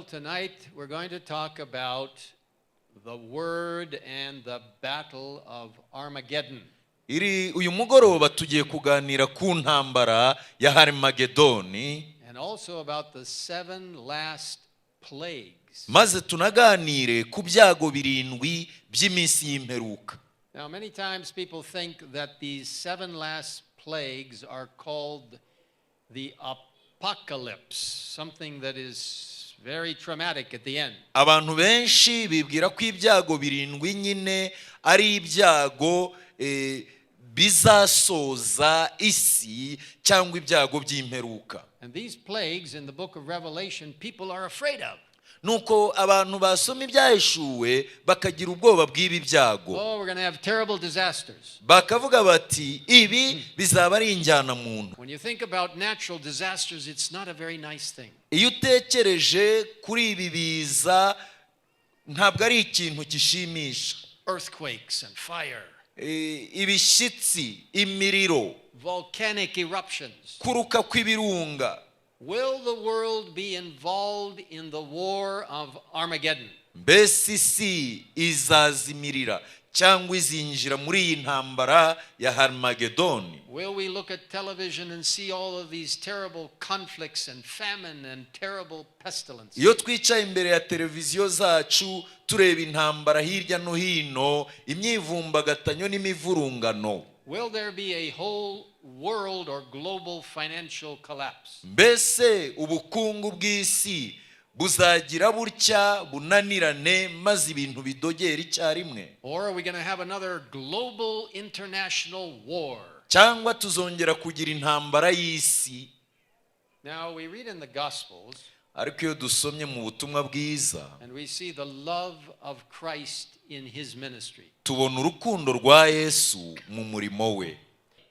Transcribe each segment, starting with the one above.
Well, tonight we're going to talk about the word and the battle of Armageddon. Uyu mugoroba tugiye kuganira ku ntambara ya Haremadedoni, And also about the 7 last plagues. maze tunaganire ku byago birindwi by'iminsi y'imperuka. Now, many times people think that these 7 last plagues are called the apocalypse, something that is very traumatic at the end. Abantu benshi bibwira ko ibyago birindwi nyine ari ibyago bizasoza isi cyangwa ibyago by'imperuka. And these plagues in the book of Revelation, people are afraid of. Nuko abantu basoma ibyahishuwe bakagira ubwoba bw'ibi byago. Oh, we're going to have terrible disasters. Bakavuga bati ibi bizaba ari injyana muntu. When you think about natural disasters, it's not a very nice thing. Iyo utekereje kuri ibi biza ntabwo ari ikintu kishimisha. Earthquakes and fire. Ibishitsi, imiriro, Volcanic eruptions. kuruka kw'ibirunga. Will the world be involved in the war of Armageddon? Mbese isi izazimirira cyangwa izinjira muri iyi ntambara ya Haremadedoni? Will we look at television and see all of these terrible conflicts and famine and terrible pestilence? Iyo twicaye imbere ya televiziyo zacu tureba intambara hirya no hino, imyivumbagatanyo n'imivurungano. Will there be a whole world or global financial collapse? Mbese ubukungu bw'isi buzagira butya bunanirane maze ibintu bidogera icyarimwe? Or are we going to have another global international war? Cyangwa tuzongera kugira intambara y'isi? Now we read in the Gospels, ariko iyo dusomye mu butumwa bwiza and we see the love of Christ in his ministry. tubona urukundo rwa Yesu mu murimo we.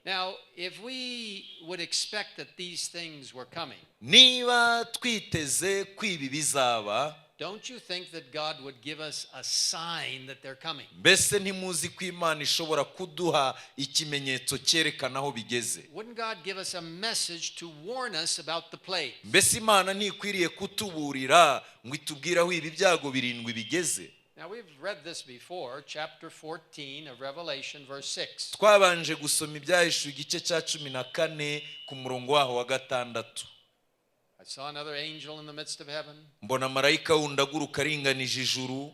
Now, if we would expect that these things were coming, Niba twiteze kwibi bizaba, don't you think that God would give us a sign that they're coming? mbese ntimuzi ko Imana ishobora kuduha ikimenyetso cyerekana aho bigeze? Wouldn't God give us a message to warn us about the plague? Mbese Imana ntikwiriye kutuburira ngo itubwire aho ibi byago birindwi bigeze? Now, we've read this before, chapter 14 of Revelation, verse 6. Twabanje gusoma ibyahishuwe igice cya 14 ku murongo waho wa 6. I saw another angel in the midst of heaven, mbona marayika wundi aguruka aringanije ijuru,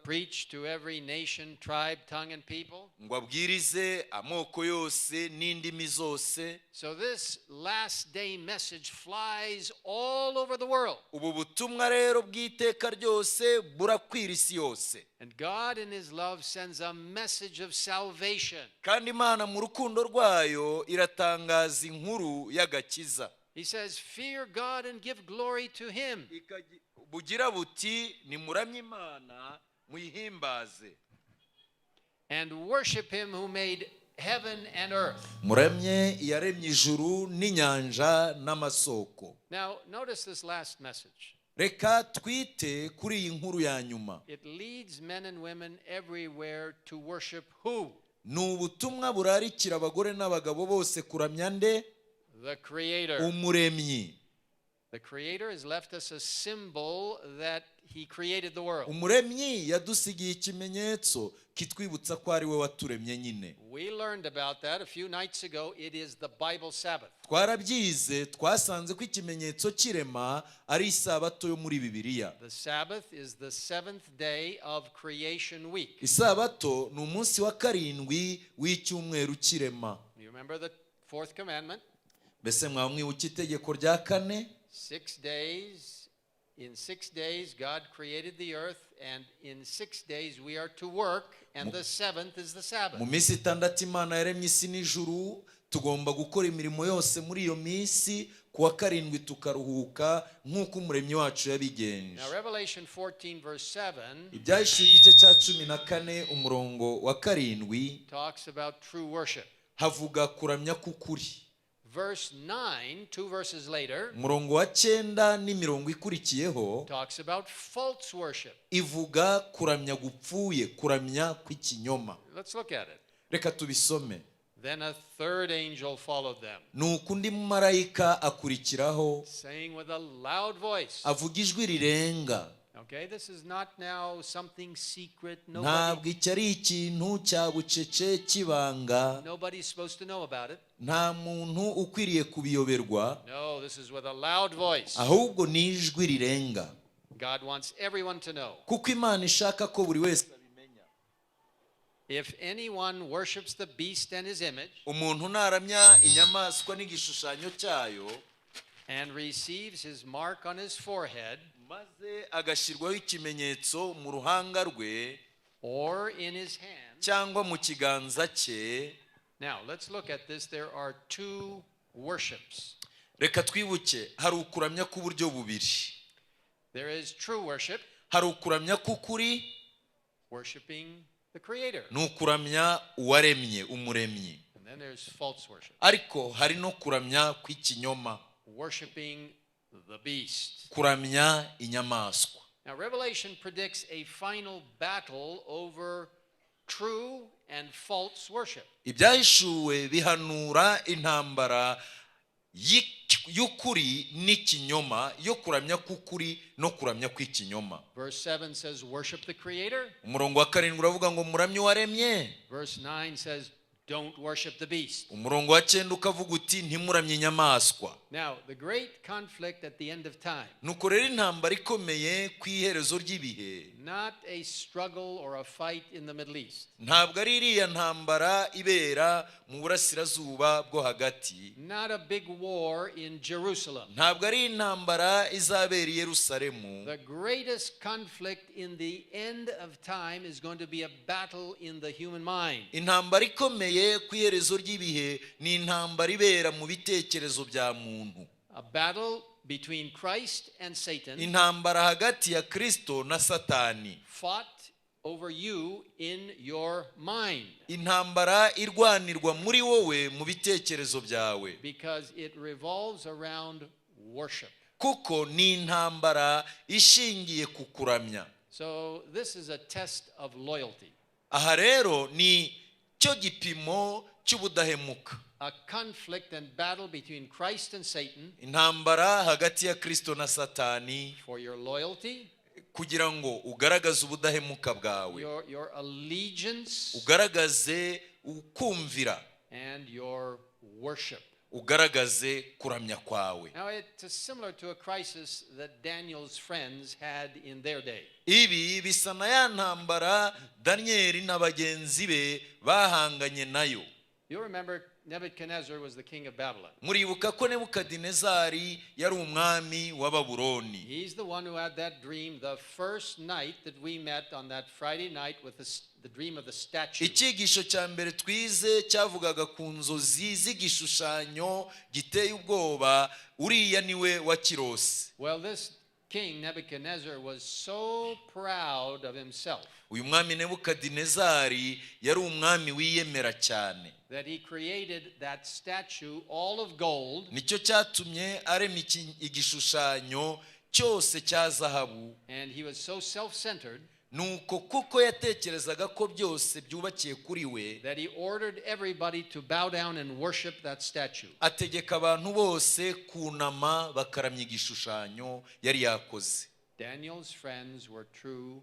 preach to every nation, tribe, tongue, and people. ngo abwirize amoko yose n'indimi zose. So this last day message flies all over the world. Ubu butumwa rero bw'iteka ryose burakwira isi yose. And God in his love sends a message of salvation. Kandi Imana mu rukundo rwayo iratangaza inkuru y'agakiza. He says, fear God and give glory to him. Bugira buti nimuramye Imana muyihimbaze. And worship him who made heaven and earth. Muramye yaremye ijuru n'inyanja n'amasoko. Now, notice this last message. Reka twite kuri iyi nkuru ya nyuma. It leads men and women everywhere to worship who? Ni ubutumwa burarikira abagore n'abagabo bose kuramya nde? The Creator. Umuremyi. The Creator has left us a symbol that he created the world. Umuremyi yadusigiye ikimenyetso kitwibutsa ko ari we waturemye nyine. We learned about that a few nights ago. It is the Bible Sabbath. Twarabyize, twasanze ko ikimenyetso kirema ari isabato yo muri Bibiliya. The Sabbath is the 7th day of creation week. Isabato ni umunsi wa karindwi w'icyumweru kirema. You remember the 4th commandment? Mbese mwamwibuka itegeko rya 4? 6 days. In 6 days God created the earth, and in 6 days we are to work, and the 7th is the Sabbath. Mu minsi 6 Imana yaremye isi n'ijuru, tugomba gukora imirimo yose muri iyo minsi, kuwa karindwi tukaruhuka nk'uko umuremyi wacu yabigenje. Now Revelation 14 verse 7 Ibyahishuwe igice cya 14 umurongo wa 7 talks about true worship. havuga kuramya k'ukuri. Verse 9, 2 verses later, Umurongo wa 9 n'imirongo ikurikiyeho talks about false worship. ivuga kuramya gupfuye, kuramya kw'ikinyoma. Let's look at it. Reka tubisome. Then a third angel followed them, nuko undi mumarayika akurikiraho saying with a loud voice. avuga ijwi rirenga. Okay, this is not now something secret. Ntabwo icyo ari ikintu cya bucece cy'ibanga, Nobody's supposed to know about it. nta muntu ukwiriye kubiyoberwa, No, this is with a loud voice. ahubwo ni ijwi rirenga, God wants everyone to know. kuko Imana ishaka ko buri wese abimenya. If anyone worships the beast and his image Umuntu naramya inyamaswa n'igishushanyo cyayo and receives his mark on his forehead maze agashyirwaho ikimenyetso mu ruhanga rwe or in his hand. cyangwa mu kiganza cye. Now, let's look at this. There are two worships. Reka twibuke, hari ukuramya k'uburyo bubiri. There is true worship, Hari ukuramya k'ukuri, worshiping the Creator. ni ukuramya uwaremye, umuremyi. And then there's false worship, Ariko hari no kuramya kw'ikinyoma, worshiping the beast. kuramya inyamaswa. Now, Revelation predicts a final battle over true and false worship. Ibyahishuwe bihanura intambara y'ukuri n'ikinyoma, yo kuramya k'ukuri no kuramya kw'ikinyoma. Verse 7 says, worship the Creator. Umurongo wa 7 uravuga ngo muramye uwaremye. Verse 9 says, don't worship the beast. Umurongo wa 9 ukavuga uti ntimuramye inyamaswa. Now, the great conflict at the end of time, Nuko rero intambara ikomeye ku iherezo ry'ibihe, not a struggle or a fight in the Middle East, ntabwo ari iriya ntambara ibera mu burasirazuba bwo hagati, not a big war in Jerusalem. ntabwo ari intambara izabera i Yerusalemu. The greatest conflict in the end of time is going to be a battle in the human mind. Intambara ikomeye ku iherezo ry'ibihe ni intambara ibera mu bitekerezo bya muntu. A battle between Christ and Satan, Intambara hagati ya Kristo na Satani. fought over you in your mind, Intambara irwanirwa muri wowe mu bitekerezo byawe, because it revolves around worship. kuko ni intambara ishingiye ku kuramya. So this is a test of loyalty. Aha rero ni cyo gipimo cy'ubudahemuka. A conflict and battle between Christ and Satan Intambara hagati ya Kristo na Satani, for your loyalty, kugira ngo ugaragaze ubudahemuka bwawe, your allegiance, ugaragaze ukumvira, and your worship. ugaragaze kuramya kwawe. Now, it's similar to a crisis that Daniel's friends had in their day. Ibi bisa na ya ntambara Danieli na bagenzi be bahanganye nayo. You remember Nebuchadnezzar was the king of Babylon. Muribuka ko Nebukadinezari yari umwami wa Babuloni. He's the one who had that dream the first night that we met on that Friday night with the dream of the statue. Icyigisho cya mbere twize cyavugaga ku nzozi z'igishushanyo giteye ubwoba, uriya niwe wa kirose. Well, this king Nebuchadnezzar was so proud of himself Uyu mwami Nebukadinezari yari umwami wiyemera cyane, that he created that statue all of gold, nicyo cyatumye arema igishushanyo cyose cya zahabu. and he was so self-centered Nuko kuko yatekerezaga ko byose byubakiye kuri we, that he ordered everybody to bow down and worship that statue. ategeka abantu bose kunama bakaramya igishushanyo yari yakoze. Daniel's friends were true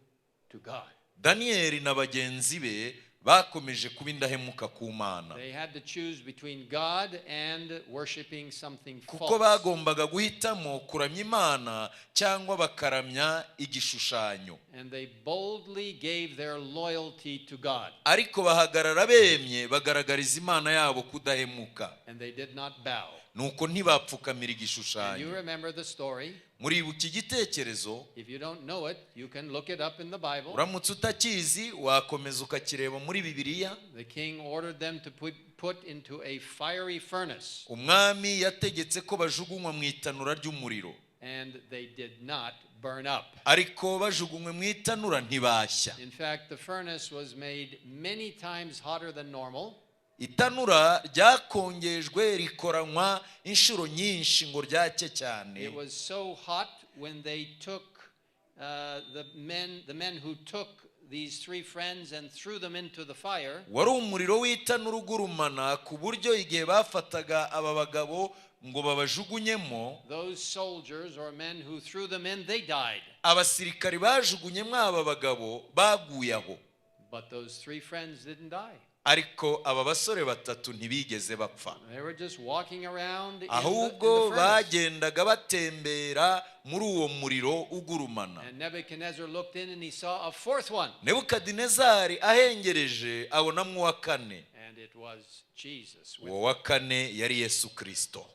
to God. Danieli na bagenzi be bakomeje kuba indahemuka ku Mana, They had to choose between God and worshiping something kuko false. bagombaga guhitamo kuramya Imana cyangwa bakaramya igishushanyo. And they boldly gave their loyalty to God. Ariko bahagarara bemye bagaragariza Imana yabo kudahemuka, And they did not bow. nuko ntibapfukamira And you igishushanyo. remember the story. Muribuka igitekerezo, If you don't know it, you can look it up in the Bible. uramutse utakizi wakomeza ukakireba muri Bibiliya. The king ordered them to put into a fiery furnace, Umwami yategetse ko bajugunywa mu itanura ry'umuriro, and they did not burn up. ariko bajugunywe mu itanura ntibashya. In fact, the furnace was made many times hotter than normal. Itanura ryakongejwe rikoranywa inshuro nyinshi ngo ryake cyane. It was so hot when they took the men who took these three friends and threw them into the fire, wari umuriro w'itanura ugurumana ku buryo igihe bafataga aba bagabo ngo babajugunyemo, those soldiers or men who threw them in, they died. abasirikari bajugunyemo aba bagabo baguye aho. But those three friends didn't die. Ariko aba basore batatu ntibigeze bapfa, They were just walking around in ahubwo the furnace. bagendaga batembera muri uwo muriro ugurumana. And Nebuchadnezzar looked in and he saw a fourth one. Nebukadinezari ahengereje abonamwo uwa kane, And it was Jesus. uwo wa kane yari Yesu Kristo.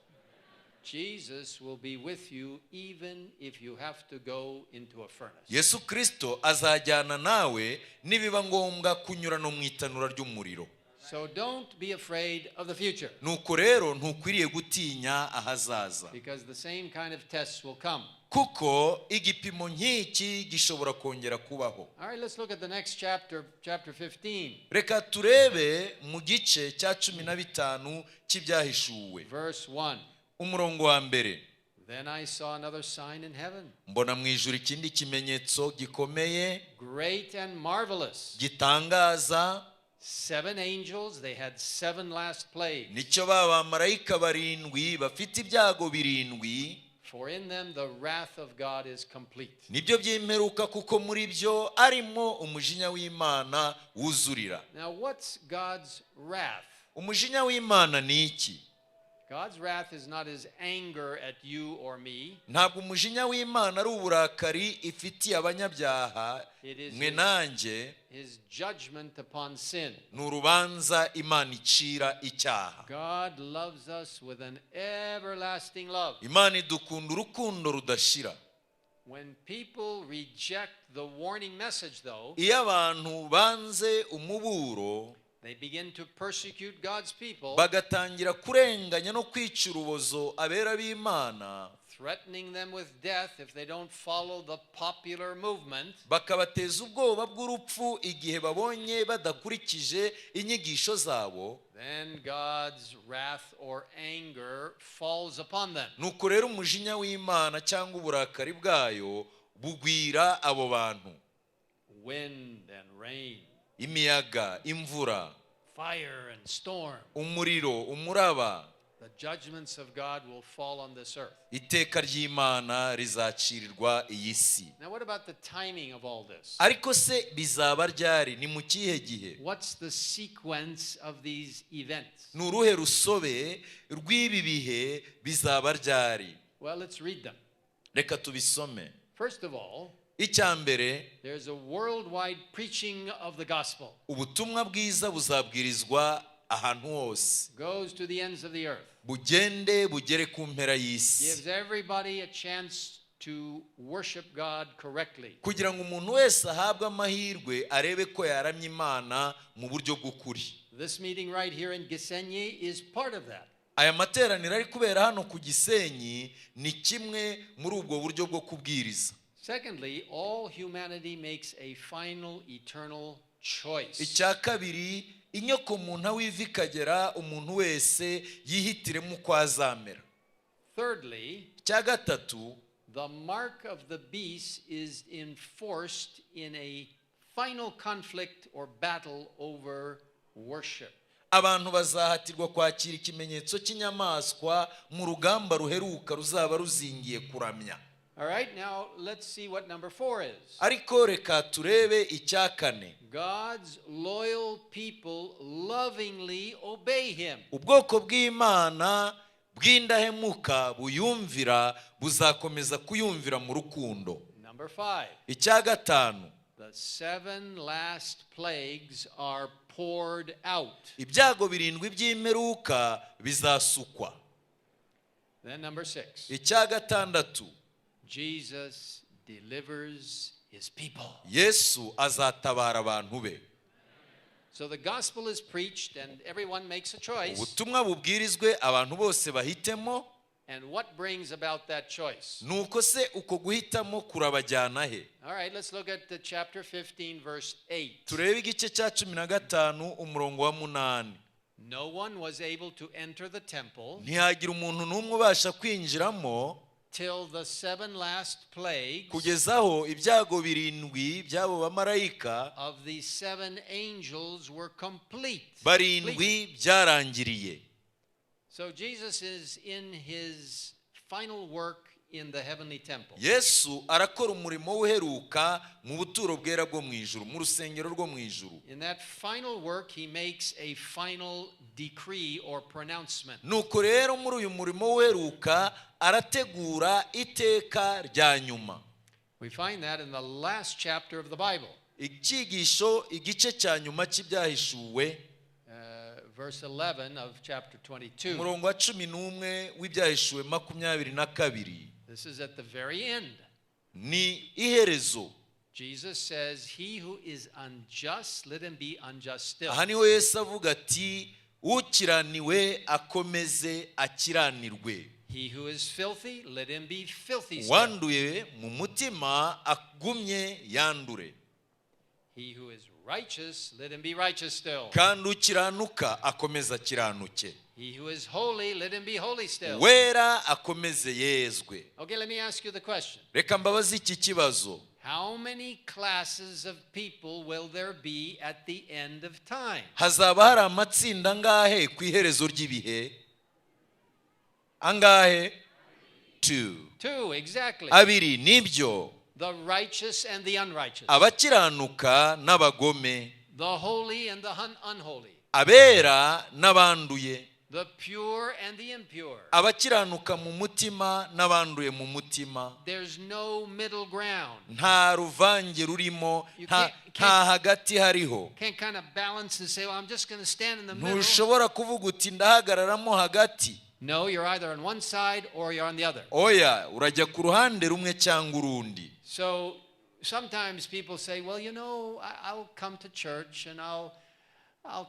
Jesus will be with you even if you have to go into a furnace. Yesu Kristo azajyana nawe nibiba ngombwa kunyura no mu itanura ry'umuriro. So don't be afraid of the future, Nuko rero ntukwiriye gutinya ahazaza, because the same kind of tests will come. kuko igipimo nk'iki gishobora kongera kubaho. All right, let's look at the next chapter, chapter 15, Reka turebe mu gice cya 15 cy'ibyahishuwe, verse 1. umurongo wa mbere. Then I saw another sign in heaven, Mbona mu ijuru ikindi kimenyetso gikomeye great and marvelous. gitangaza, 7 angels, they had 7 last plagues. nicyo bamarayika barindwi bafite ibyago birindwi, For in them the wrath of God is complete. nibyo by'imperuka, kuko muri byo arimo umujinya w'Imana wuzurira. Now, what's God's wrath? Umujinya w'Imana ni iki? God's wrath is not his anger at you or me. Ntabwo umujinya w'Imana ari uburakari ifitiye abanyabyaha mwe nanjye, His judgment upon sin. ni urubanza Imana icira icyaha. God loves us with an everlasting love. Imana idukunda urukundo rudashira. When people reject the warning message, though, Iyo abantu banze umuburo, they begin to persecute God's people, bagatangira kurenganya no kwica urubozo abera b'Imana, threatening them with death if they don't follow the popular movement, bakabateza ubwoba bw'urupfu igihe babonye badakurikije inyigisho zabo, then God's wrath or anger falls upon them. nuko rero umujinya w'Imana cyangwa uburakari bwayo bugwira abo bantu. Wind and rain, Imiyaga, imvura, fire and storm. umuriro, umuraba, The judgments of God will fall on this earth. iteka ry'Imana rizacirirwa iyi si. Now, what about the timing of all this? Ariko se bizaba ryari? Ni mu kihe gihe? What's the sequence of these events? Ni uruhe rusobe rw'ibi bihe bizaba ryari? Well, let's read them. Reka tubisome. First of all, Icya mbere, there's a worldwide preaching of the gospel. ubutumwa bwiza buzabwirizwa ahantu hose, Goes to the ends of the earth. bugende bugere ku mpera y'isi, Gives everybody a chance to worship God correctly. kugira ngo umuntu wese ahabwe amahirwe arebe ko yaramya Imana mu buryo bw'ukuri. This meeting right here in Gisenyi is part of that. Aya materaniro ari kubera hano ku Gisenyi ni kimwe muri ubwo buryo bwo kubwiriza. Secondly, all humanity makes a final eternal choice. Icya kabiri, inyoko muntu aho iva ikagera, umuntu wese yihitiremo uko azamera. Thirdly, Icya gatatu, the mark of the beast is enforced in a final conflict or battle over worship. abantu bazahatirwa kwakira ikimenyetso cy'inyamaswa mu rugamba ruheruka ruzaba ruzingiye kuramya. All right, now let's see what number 4 is. Ariko reka turebe icya kane. God's loyal people lovingly obey him. Ubwoko bw'Imana bw'indahemuka buyumvira buzakomeza kuyumvira mu rukundo. Number 5. Icya gatanu, The 7 last plagues are poured out. ibyago birindwi by'imperuka bizasukwa. Then number 6. Icya gatandatu, Jesus delivers his people. Yesu azatabara abantu be. So the gospel is preached and everyone makes a choice. Ubutumwa bubwirizwe abantu bose bahitemo. And what brings about that choice? Nuko se uko guhitamo kurabajyana he? All right, let's look at the chapter 15 verse 8. Turebe igice cya 15 umurongo wa 8. No one was able to enter the temple Ntihagira umuntu n'umwe ubasha kwinjiramo till the 7 last plagues kugezaho ibyago birindwi by'abo bamarayika of these 7 angels were complete. barindwi byarangiriye. So Jesus is in his final work in the heavenly temple. Yesu arakora umurimo uheruka mu buturo bwera bwo mu ijuru, mu rusengero rwo mu ijuru. In that final work he makes a final decree or pronouncement. Nuko rero muri uyu murimo uheruka arategura iteka rya nyuma. We find that in the last chapter of the Bible. Icyigisho igice cya nyuma cy'ibyahishuwe, verse 11 of chapter 22. umurongo wa 11 w'ibyahishuwe 22. This is at the very end. Ni iherezo. Jesus says, he who is unjust, let him be unjust still. Aha niho Yesu avuga ati ukiraniwe akomeze akiranirwe. He who is filthy, let him be filthy still. Wanduye mu mutima agumye yandure. He who is righteous, let him be righteous still. Kandi ukiranuka akomeza akiranuke. He who is holy, let him be holy still. Wera akomeze yezwe. Okay, let me ask you the question. Reka mbabaze iki kibazo. How many classes of people will there be at the end of time? Hazaba hari amatsinda angahe ku iherezo ry'ibihe? Angahe? 2. 2, exactly. Abiri nibyo. The righteous and the unrighteous. Abakiranuka n'abagome. The holy and the unholy. Abera n'abanduye. The pure and the impure. Abakiranuka mu mutima n'abanduye mu mutima. There's no middle ground. Nta ruvange rurimo, nta hagati hariho. Can't kind of balance and say, well, I'm just going to stand in the middle. Ntushobora kuvuga uti ndahagararamo hagati. No, you're either on one side or you're on the other. Oya, urajya ku ruhande rumwe cyangwa urundi. So sometimes people say, well, you know, I'll come to church and I'll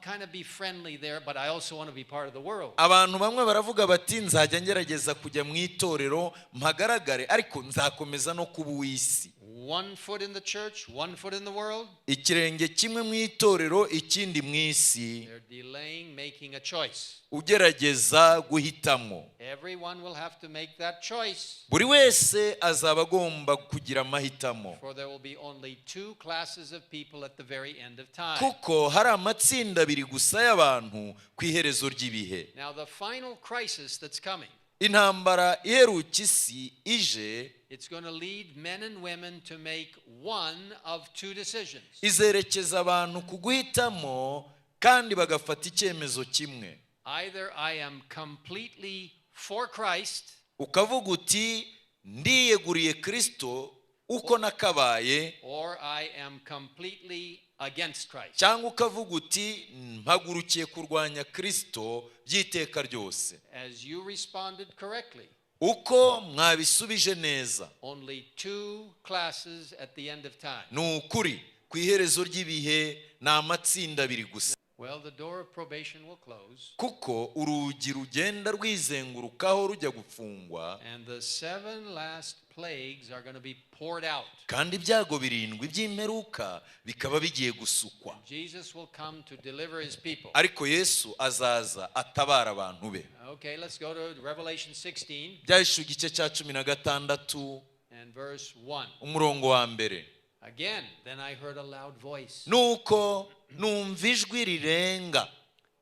kind of be friendly there, but I also want to be part of the world. Abantu bamwe baravuga bati nzajya ngerageza kujya mu itorero mpagaragare ariko nzakomeza no kuba uw'isi. One foot in the church, one foot in the world. Ikirenge kimwe mu itorero ikindi mu isi. They're delaying making a choice. Ugerageza guhitamo. Everyone will have to make that choice. Buri wese azaba agomba kugira amahitamo. For there will be only 2 classes of people at the very end of time. Kuko hari amatsinda abiri gusa y'abantu ku iherezo ry'ibihe. Now the final crisis that's coming. Intambara iheruka isi ije. It's going to lead men and women to make one of 2 decisions. Izerekeza abantu ku guhitamo kandi bagafata icyemezo kimwe. Either I am completely for Christ, ukavuga uti ndiyeguriye Kristo uko nakabaye, or I am completely against Christ. cyangwa ukavuga uti mpagurukiye kurwanya Kristo by'iteka ryose. As you responded correctly, uko mwabisubije neza, only 2 classes at the end of time. ni ukuri ku iherezo ry'ibihe ni amatsinda abiri gusa. Well, the door of probation will close. Kuko urugi rugenda rwizengurukaho rujya gufungwa. And the 7 last plagues are going to be poured out. Kandi ibyago birindwi by'imperuka bikaba bigiye gusukwa. Jesus will come to deliver his people. Ariko Yesu azaza atabara abantu be. Okay, let's go to Revelation 16. Byahishuwe igice cya 16 and verse 1. umurongo wa mbere. Again, then I heard a loud voice. Nuko numva ijwi rirenga.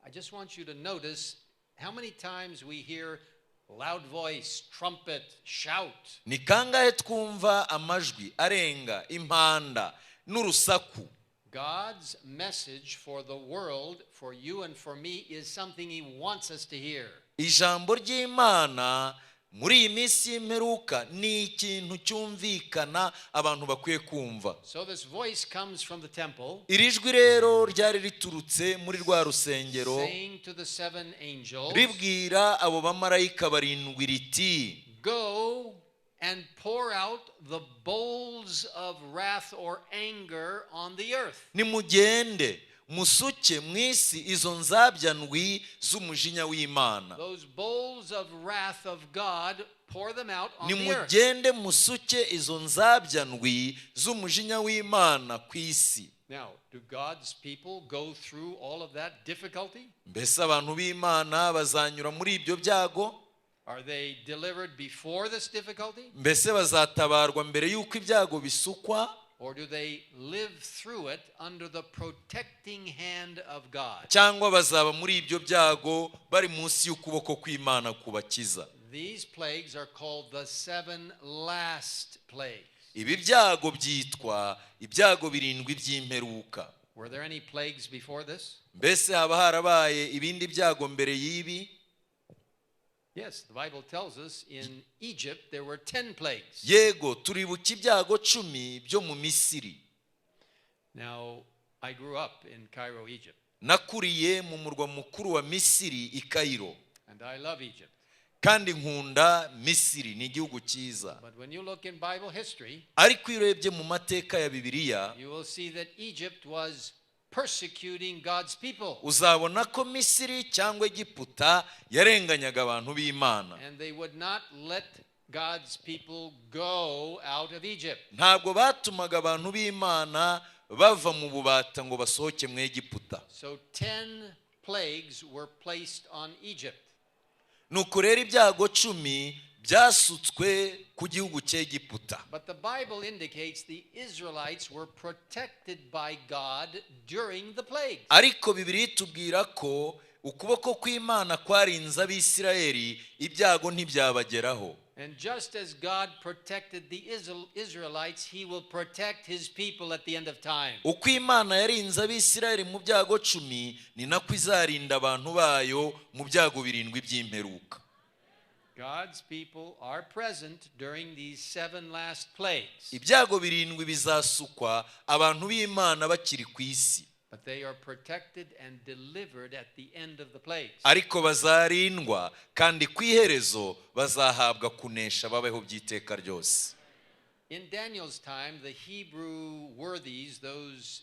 I just want you to notice how many times we hear loud voice, trumpet, shout. Ni kangahe twumva amajwi arenga, impanda n'urusaku. God's message for the world, for you and for me, is something he wants us to hear. Ijambo ry'Imana muri iyi minsi y'imperuka ni ikintu cyumvikana abantu bakwiye kumva. So this voice comes from the temple. Iri jwi rero ryari riturutse muri rwa rusengero, saying to the 7 angels, ribwira abo bamarayika barindwi riti, go and pour out the bowls of wrath or anger on the earth. nimugende musuke mwisi izo nzabya ndwi z'umujinya w'Imana. Those bowls of wrath of God, pour them out on the earth. Nimugende musuke izo nzabya ndwi z'umujinya w'Imana ku isi. Now, do God's people go through all of that difficulty? Mbese abantu b'Imana bazanyura muri ibyo byago? Are they delivered before this difficulty? mbese bazatabarwa mbere y'uko ibyago bisukwa, Or do they live through it under the protecting hand of God? cyangwa bazaba muri ibyo byago bari munsi y'ukuboko kw'Imana kubakiza? These plagues are called the 7 last plagues. Ibi byago byitwa ibyago birindwi by'imperuka. Were there any plagues before this? Mbese haba harabaye ibindi byago mbere y'ibi? Yes, the Bible tells us in Egypt there were 10 plagues. Yego, turibuka ibyago 10 byo mu Misiri. Now, I grew up in Cairo, Egypt. Nakuriye mu murwa mukuru wa Misiri i Cairo. And I love Egypt. Kandi nkunda Misiri, ni igihugu cyiza. But when you look in Bible history, ariko iyo urebye mu mateka ya Bibiliya, you will see that Egypt was persecuting God's people. uzabona ko Misiri cyangwa Egiputa yarenganyaga abantu b'Imana. And they would not let God's people go out of Egypt. Ntabwo batumaga abantu b'Imana bava mu bubata ngo basohoke mu Egiputa. So 10 plagues were placed on Egypt. Nuko rero ibyago 10 byasutswe ku gihugu cy'Egiputa. But the Bible indicates the Israelites were protected by God during the plagues. Ariko Bibiliya itubwira ko ukuboko kw'Imana kwarinze Abisirayeli, ibyago ntibyabageraho. And just as God protected the Israelites, he will protect his people at the end of time. Uko Imana yarinze Abisirayeli mu byago 10, ni nako izarinda abantu bayo mu byago 7 by'imperuka. God's people are present during these 7 last plagues. Ibyago 7 bizasukwa abantu b'Imana bakiri ku isi. But they are protected and delivered at the end of the plagues. Ariko bazarindwa kandi ku iherezo bazahabwa kunesha babeho by'iteka ryose. In Daniel's time, the Hebrew worthies, those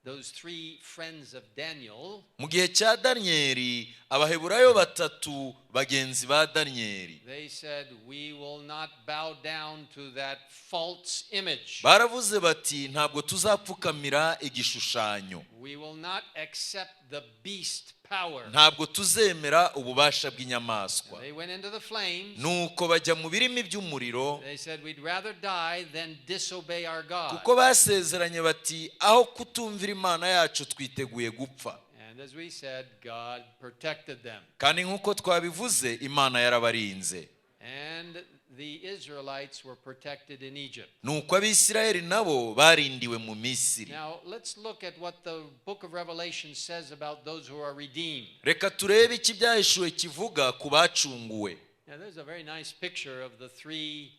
3 friends of Daniel, Mu gihe cya Danyeli, abaheburayo 3 bagenzi ba Danyeli, they said, we will not bow down to that false image. baravuze bati ntabwo tuzapfukamira igishushanyo, We will not accept the beast power. ntabwo tuzemera ububasha bw'inyamaswa. They went into the flames. Nuko bajya mu birimi by'umuriro, They said, we'd rather die than disobey our God. kuko basezeranye bati aho kutumvira Imana yacu twiteguye gupfa. And as we said, God protected them. Kandi nk'uko twabivuze, Imana yarabarinze. And the Israelites were protected in Egypt. Nuko Abisirayeli nabo barindiwe mu Misiri. Now, let's look at what the book of Revelation says about those who are redeemed. Reka turebe iki byahishuwe kivuga ku bacunguwe. Now, there's a very nice picture of the 3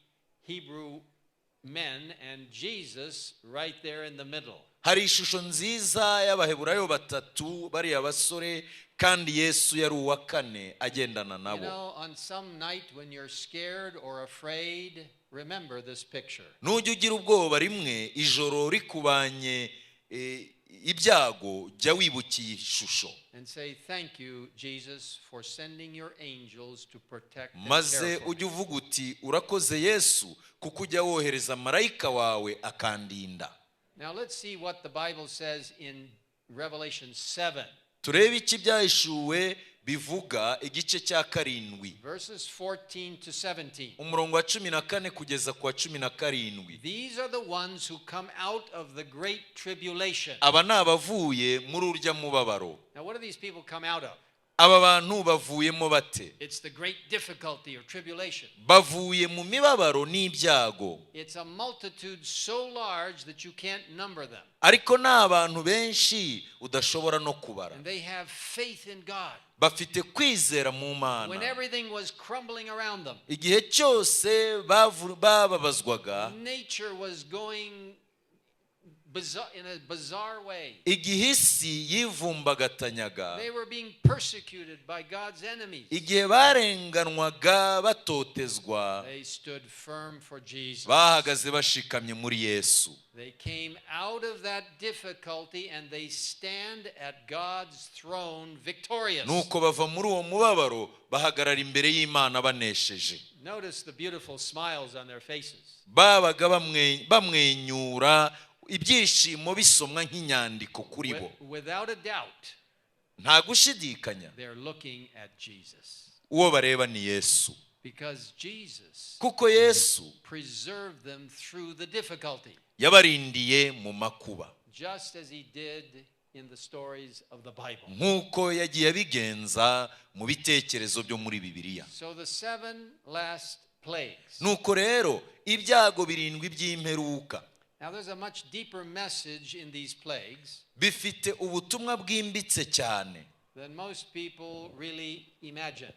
Hebrew men and Jesus right there in the middle. Hari ishusho nziza y'abaheburayo 3 bari abasore, kandi Yesu yari uwa 4 agendana You nabo. know, on some night when you're scared or afraid, remember this picture. Nujya ugira ubwoba rimwe ijoro rikubanye ibyago, jya wibukiye ishusho, And say, thank you, Jesus, for sending your angels to protect and maze care for me. ujye uvuga uti urakoze Yesu kuko ujya wohereza marayika wawe akandinda. Now let's see what the Bible says in Revelation 7. Turebe iki byahishuwe bivuga igice cya 7, Verses 14 to 17. umurongo wa 14 kugeza ku wa 17. These are the ones who come out of the great tribulation. Aba ni abavuye muri urya mubabaro. Now what do these people come out of? Aba bantu bavuyemo bate? It's the great difficulty or tribulation. Bavuye mu mibabaro n'ibyago. It's a multitude so large that you can't number them. Ariko ni abantu benshi udashobora no kubara. And they have faith in God. Bafite kwizera mu Mana. When everything was crumbling around them, Igihe cyose bababazwaga, nature was going in a bizarre way. igihe isi yivumbagatanyaga, They were being persecuted by God's enemies. igihe barenganwaga batotezwa, They stood firm for Jesus. bahagaze bashikamye muri Yesu. They came out of that difficulty and they stand at God's throne victorious. Nuko bava muri uwo mubabaro bahagarara imbere y'Imana banesheje. Notice the beautiful smiles on their faces. Babaga bamwenyura, ibyishimo bisomwa nk'inyandiko kuri bo. Without a doubt, Nta gushidikanya, they're looking at Jesus. uwo bareba ni Yesu. Because Jesus kuko Yesu preserved them through the difficulty, yabarindiye mu makuba, just as he did in the stories of the Bible. nk'uko yagiye abigenza mu bitekerezo byo muri Bibiliya. So the 7 last plagues. Nuko rero ibyago birindwi by'imperuka Now there's a much deeper message in these plagues bifite ubutumwa bwimbitse cyane than most people really imagine.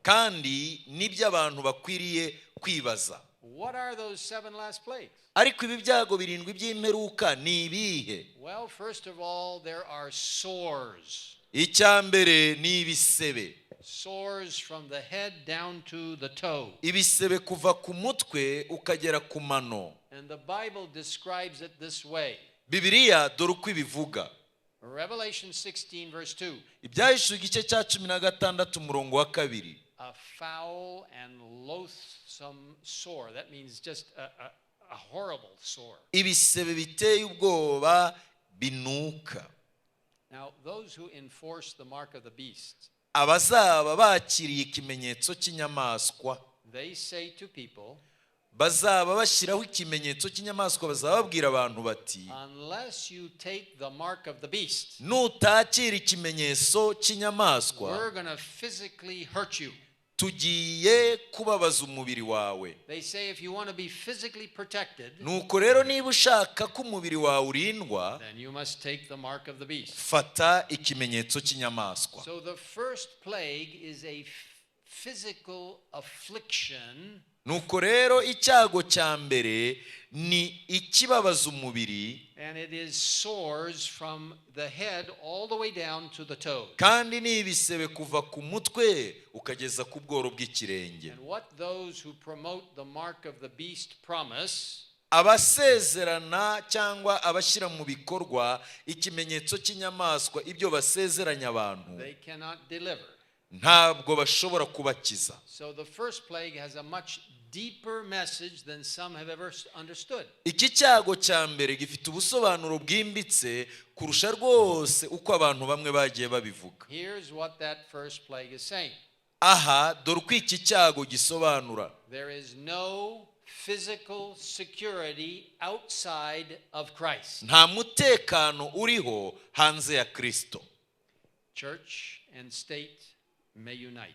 kandi nibyo abantu bakwiriye kwibaza. What are those 7 last plagues? Ariko ibi byago birindwi by'imperuka ni ibihe? Well, first of all, there are sores. Icyambere ni ibisebe. Sores from the head down to the toe. Ibisebe kuva ku mutwe ukagera ku mano. And the Bible describes it this way. Bibiliya dore uko ibivuga. Revelation 16 verse 2. Ibyahishuwe igice cya 16 umurongo wa 2. A foul and loathsome sore. That means just a horrible sore. Ibisebe biteye ubwoba binuka. Now, those who enforce the mark of the beast, abazaba bakiriye ikimenyetso cy'inyamaswa, they say to people, bazaba bashyiraho ikimenyetso cy'inyamaswa, bazaba babwira abantu bati, unless you take the mark of the beast, nutakira ikimenyetso cy'inyamaswa, we're going to physically hurt you. tugiye kubabaza umubiri wawe. They say if you want to be physically protected, nuko rero niba ushaka ko umubiri wawe urindwa, then you must take the mark of the beast. fata ikimenyetso cy'inyamaswa. So the first plague is a physical affliction. Nuko rero icyago cya mbere ni ikibabaza umubiri, And it is sores from the head all the way down to the toes. kandi ni ibisebe kuva ku mutwe ukageza ku bworo bw'ikirenge. And what those who promote the mark of the beast promise, abasezerana cyangwa abashyira mu bikorwa ikimenyetso cy'inyamaswa, ibyo basezeranya abantu they cannot deliver. ntabwo bashobora kubakiza. So the first plague has a much deeper message than some have ever understood. Iki cyago cya mbere gifite ubusobanuro bwimbitse kurusha rwose uko abantu bamwe bagiye babivuga. Here's what that first plague is saying. Aha dore uko iki cyago gisobanura. There is no physical security outside of Christ. Nta mutekano uriho hanze ya Kristo. Church and state may unite.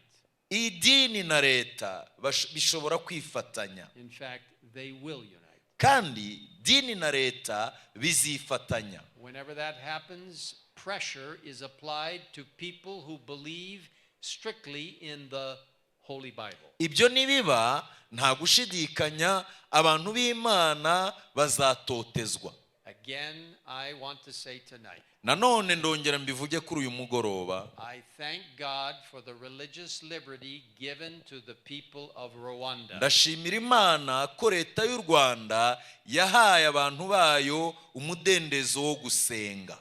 Idini na leta bishobora kwifatanya. In fact, they will unite. Kandi dini na leta bizifatanya. Whenever that happens, pressure is applied to people who believe strictly in the Holy Bible. Ibyo nibiba nta gushidikanya abantu b'Imana bazatotezwa. Again, I want to say tonight, Nanone ndongera mbivuge kuri uyu mugoroba, I thank God for the religious liberty given to the people of Rwanda. ndashimira Imana ko leta y'u Rwanda yahaye abantu bayo umudendezo wo gusenga.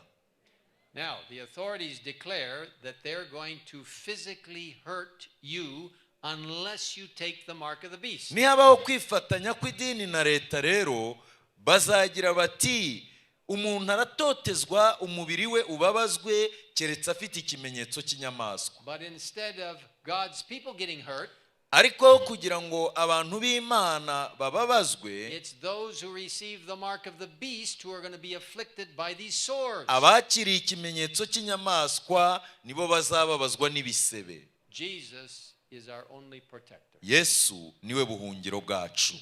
Now, the authorities declare that they're going to physically hurt you unless you take the mark of the beast. Nihabaho kwifatanya kw'idini na leta rero bazagira bati umuntu aratotezwa umubiri we ubabazwe keretse afite ikimenyetso cy'inyamaswa. But instead of God's people getting hurt, ariko kugira ngo abantu b'Imana bababazwe, it's those who receive the mark of the beast who are going to be afflicted by these sores. abakiriye ikimenyetso cy'inyamaswa nibo bazababazwa n'ibisebe. Jesus is our only protector. Yesu niwe buhungiro bwacu.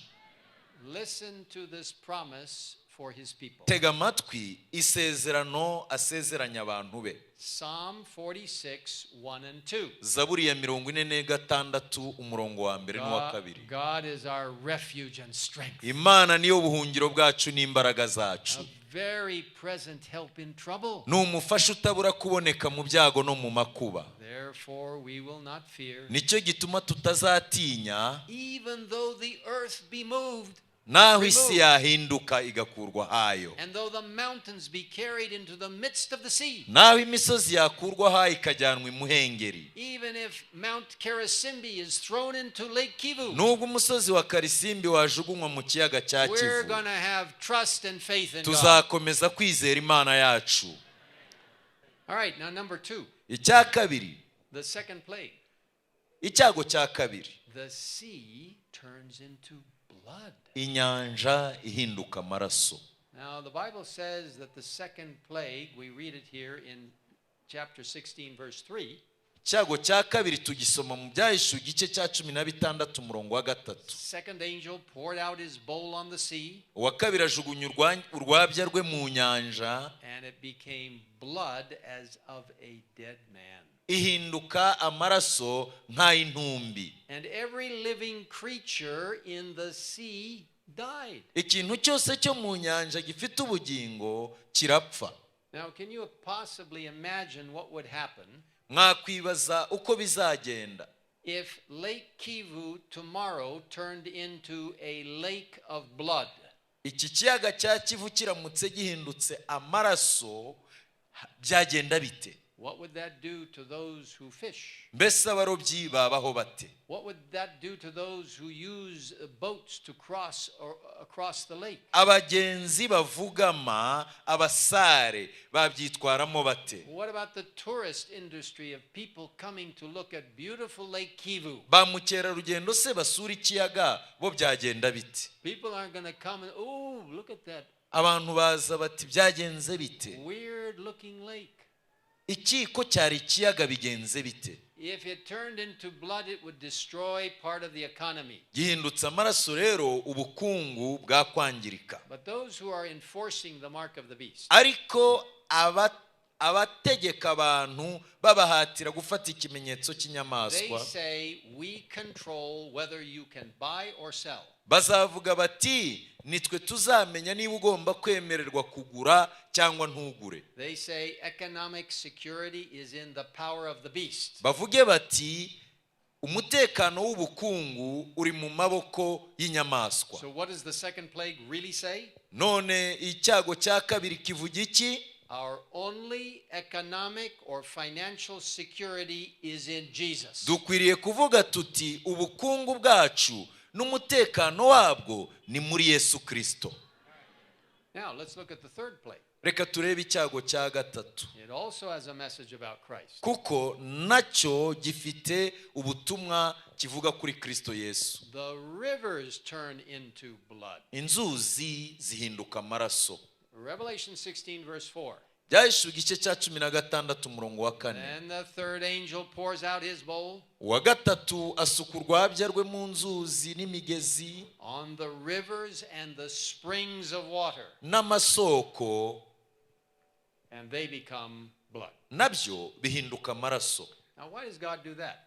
Listen to this promise for his people. Tega amatwi isezerano asezeranya abantu be. Psalm 46, 1 and 2. Zaburi ya 46 umurongo wa mbere n'uwa kabiri. God is our refuge and strength. Imana niyo buhungiro bwacu n'imbaraga zacu. A very present help in trouble. N'umufasha utabura kuboneka mu byago no mu makuba. Therefore we will not fear. Nicyo gituma tutazatinya, Even though the earth be moved, naho isi yahinduka igakurwa hayo, and though the mountains be carried into the midst of the sea, naho imisozi yakurwa hayo ikajyanwa imuhengeri, even if Mount Karasimbi is thrown into Lake Kivu, nubwo umusozi wa Karisimbi wajugunywa mu kiyaga cya we're Kivu, going to have trust and faith in God. tuzakomeza kwizera Imana yacu. All right, now number 2, Icya kabiri, the second plague. icyago cya kabiri, the sea turns into blood. inyanja ihinduka amaraso. Now, the Bible says that the second plague, we read it here in chapter 16, verse 3. Icyago cya kabiri tugisoma mu Byahishuwe igice cya 16 umurongo wa 3. Second angel poured out his bowl on the sea, uwa kabiri ajugunya urwabya rwe mu nyanja, and it became blood as of a dead man. ihinduka amaraso nk'ay'intumbi. And every living creature in the sea died. Ikintu cyose cyo mu nyanja gifite ubugingo kirapfa. Now, can you possibly imagine what would happen Mwakwibaza uko bizagenda if Lake Kivu tomorrow turned into a lake of blood? iki kiyaga cya Kivu kiramutse gihindutse amaraso, byagenda bite? What would that do to those who fish? Mbese abarobyi babaho bate? What would that do to those who use boats to cross across the lake? Abagenzi bavugama, abasare babyitwaramo bate? What about the tourist industry of people coming to look at beautiful Lake Kivu? Ba mukerarugendo se basura ikiyaga bo byagenda bite? People aren't going to come and, oh, look at that Abantu baza bati byagenze bite? weird looking lake. Iki ko cyari ikiyaga bigenze bite? If it turned into blood, it would destroy part of the economy. Gihindutse amaraso rero ubukungu bwakwangirika. But those who are enforcing the mark of the beast, Ariko abategeka abantu babahatira gufata ikimenyetso they cy'inyamaswa, say, we control whether you can buy or sell. bazavuga bati nitwe tuzamenya niba ugomba kwemererwa kugura cyangwa ntugure. They say economic security is in the power of the beast. Bavuge bati umutekano w'ubukungu uri mu maboko y'inyamaswa. So what does the second plague really say? None icyago cya kabiri kivuga iki? Our only economic or financial security is in Jesus. Dukwiriye kuvuga tuti ubukungu bwacu n'umutekano wabwo ni muri Yesu Kristo. Now let's look at the third plague. Reka turebe icyago cya gatatu, It also has a message about Christ. kuko nacyo gifite ubutumwa kivuga kuri Kristo Yesu. The rivers turn into blood. Inzuzi zihinduka amaraso. Revelation 16 verse 4. Byahishuwe igice cya 16 umurongo wa 4. Then the third angel pours out his bowl uwa gatatu asuka urwabya rwe mu nzuzi n'imigezi on the rivers and the springs of water, n'amasoko, and they become blood. nabyo bihinduka amaraso. Now, why does God do that?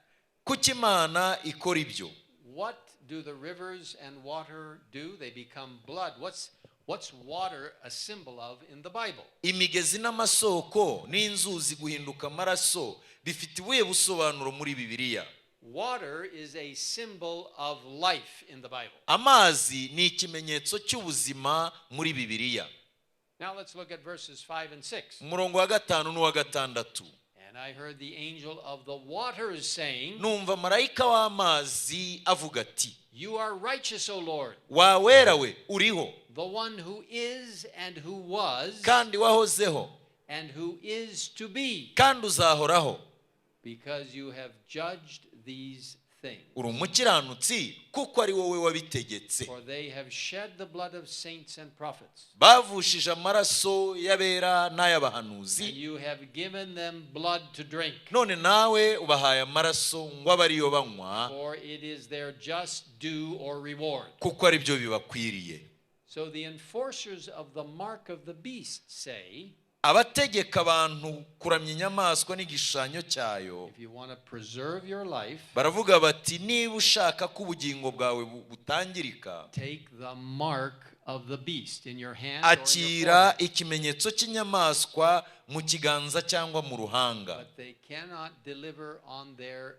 Kuki Imana ikora ibyo? What do the rivers and water do? They become blood. What's water a symbol of in the Bible? Imigezi n'amasoko n'inzuzi guhinduka amaraso bifite ubuye busobanuro muri Bibiliya. Water is a symbol of life in the Bible. Amazi ni ikimenyetso cy'ubuzima muri Bibiliya. Now let's look at verses 5 and 6. Umurongo wa 5 n'uwa 6. And I heard the angel of the waters saying, Numva marayika w'amazi avuga ati, you are righteous, O Lord, wawera we uriho, the one who is and who was kandi wahozeho, and who is to be, kandi uzahoraho, because you have judged these things. uri umukiranutsi kuko ari wowe wabitegetse. For they have shed the blood of saints and prophets, Bavushije amaraso y'abera and n'ay'abahanuzi, you have given them blood to drink. none nawe ubahaye amaraso ngo abe ariyo banywa, For it is their just due or reward. kuko ari byo bibakwiriye. So the enforcers of the mark of the beast say, Abategeka abantu kuramya inyamaswa n'igishushanyo cyayo, if you want to preserve your life, baravuga bati niba ushaka ko ubugingo bwawe butangirika, take the mark of the beast in your hand or in your akira forehead. ikimenyetso cy'inyamaswa mu kiganza cyangwa mu ruhanga. But they cannot deliver on their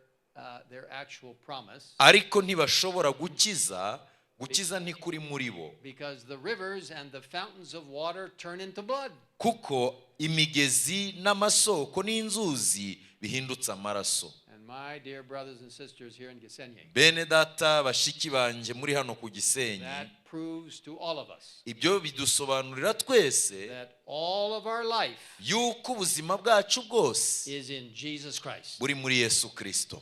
actual promise, Ariko ntibashobora gukiza ntikuri muri bo, because the rivers and the fountains of water turn into blood. kuko imigezi n'amasoko n'inzuzi bihindutse amaraso. And my dear brothers and sisters here in Gisenyi, Bene data bashiki banje muri hano ku Gisenyi, that proves to all of us ibyo bidusobanurira twese that all of our life yuko ubuzima bwacu bwose is in Jesus Christ. buri muri Yesu Kristo.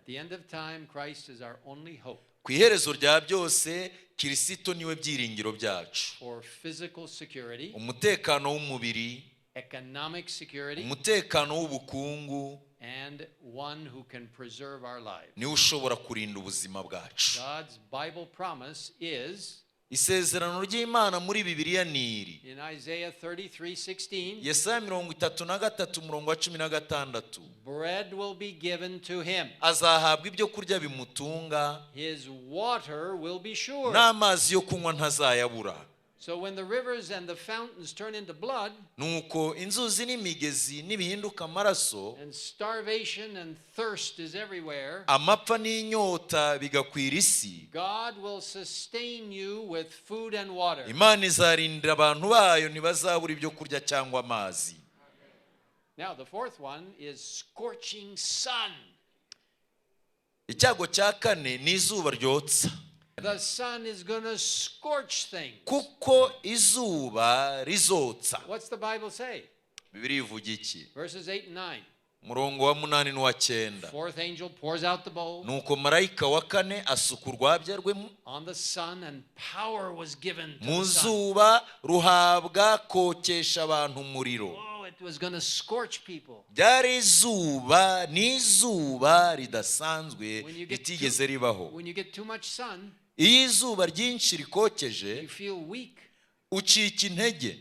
At the end of time, Christ is our only hope ku iherezo rya byose Kristo niwe byiringiro byacu. for physical security, umutekano w'umubiri, economic security, umutekano w'ubukungu, and one who can preserve our lives. niwe ushobora kurinda ubuzima bwacu. God's Bible promise is isezerano ry'Imana muri Bibiliya ni iri. in Isaiah 33:16, Yesaya 33:16, bread will be given to him, azahabwa ibyo kurya bimutunga, his water will be sure. n'amazi yo kunywa ntazayabura. So when the rivers and the fountains turn into blood, nuko inzuzi n'imigezi nibihinduka amaraso, and starvation and thirst is everywhere, amapfa n'inyota bigakwira isi, God will sustain you with food and water. Imana izarindira abantu bayo ntibazabura ibyo kurya cyangwa amazi. Now the fourth one is scorching sun. Icyago cya kane ni izuba ryotsa. The sun is going to scorch things. Kuko izuba rizotsa. What's the Bible say? Bibiliya ivuga iki? Verses 8 and 9. Murongo wa 8 n'uwa 9. Fourth angel pours out the bowl nuko marayika wa kane asuka urwabya rwe on the sun, and power was given to mu the sun. zuba, ruhabwa kokesha abantu umuriro. Oh, it was going to scorch people. Byari izuba, ni izuba ridasanzwe ritigeze ribaho. When you get too much sun, iyo izuba ryinshi rikokeje you feel weak. ucika intege.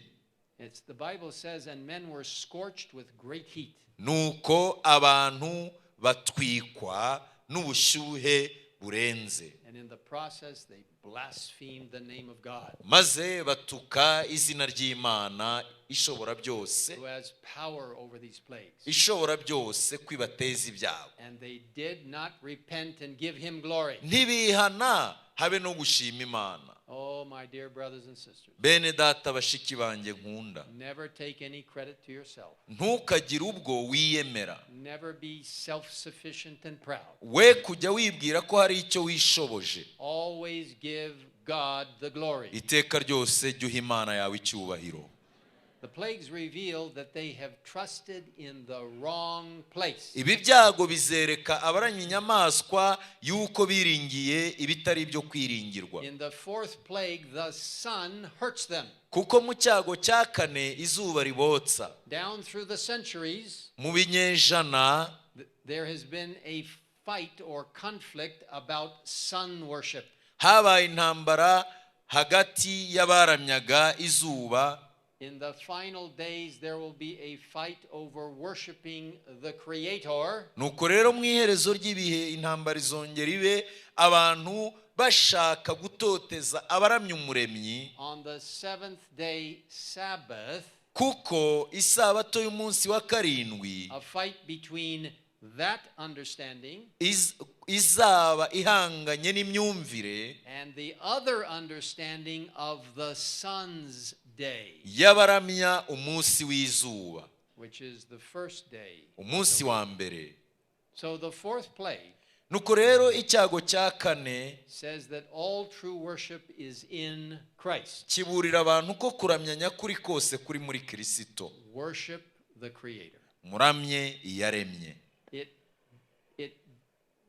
The Bible says, and men were scorched with great heat. nuko abantu batwikwa n'ubushyuhe burenze, And in the process they blasphemed the name of God, maze batuka izina ry'Imana ishobora byose, who has power over these plagues. ishobora byose kwibateza ibyago. And they did not repent and give him glory. ntibihana habe no gushima Imana. Oh, my dear brothers and sisters, bene data bashiki banjye nkunda, never take any credit to yourself. ntukagire ubwo wiyemera, Never be self-sufficient and proud. we kujya wibwira ko hari icyo wishoboje. Always give God the glory. iteka ryose jya uha Imana yawe icyubahiro. The plagues reveal that they have trusted in the wrong place. ibi byago bizereka abaranya inyamaswa yuko biringiye ibitari byo kwiringirwa. In the fourth plague, the sun hurts them. kuko mu cyago cya kane izuba ribotsa. Down through the centuries, mu binyejana there has been a fight or conflict about sun worship. habaye intambara hagati y'abaramyaga izuba. In the final days, there will be a fight over worshiping the Creator. nuko rero mu iherezo ry'ibihe intambara izongera ibe, abantu bashaka gutoteza abaramya umuremyi. On the seventh day Sabbath, kuko isabato y'umunsi wa karindwi a fight between that understanding izaba ihanganye n'imyumvire and the other understanding of the sun's day, y'abaramya umunsi w'izuba, which is the first day. umunsi wa mbere. So the fourth plague nuko rero icyago cya kane says that all true worship is in Christ. kiburira abantu ko kuramya nyakuri kose kuri muri Kristo. Worship the Creator. muramye iyaremye. It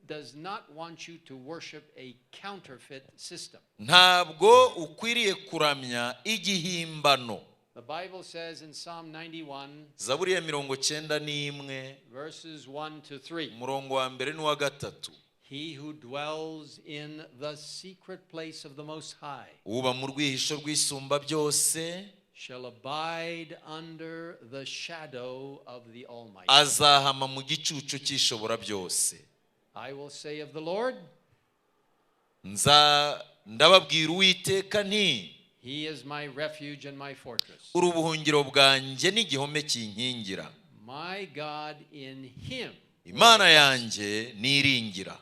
does not want you to worship a counterfeit system. ntabwo ukwiriye kuramya igihimbano. The Bible says in Psalm 91, zaburi ya 91 verses 1 to 3, umurongo wa mbere n'uwa gatatu. he who dwells in the secret place of the Most High uba mu rwihisho rw'isumba byose shall abide under the shadow of the Almighty. azahama mu gicucu cy'ishobora byose. I will say of the Lord, ndababwira Uwiteka nti, he is my refuge and my fortress. uri ubuhungiro bwanjye n'igihome kinkingira. My God, in him. Imana yanjye niringira.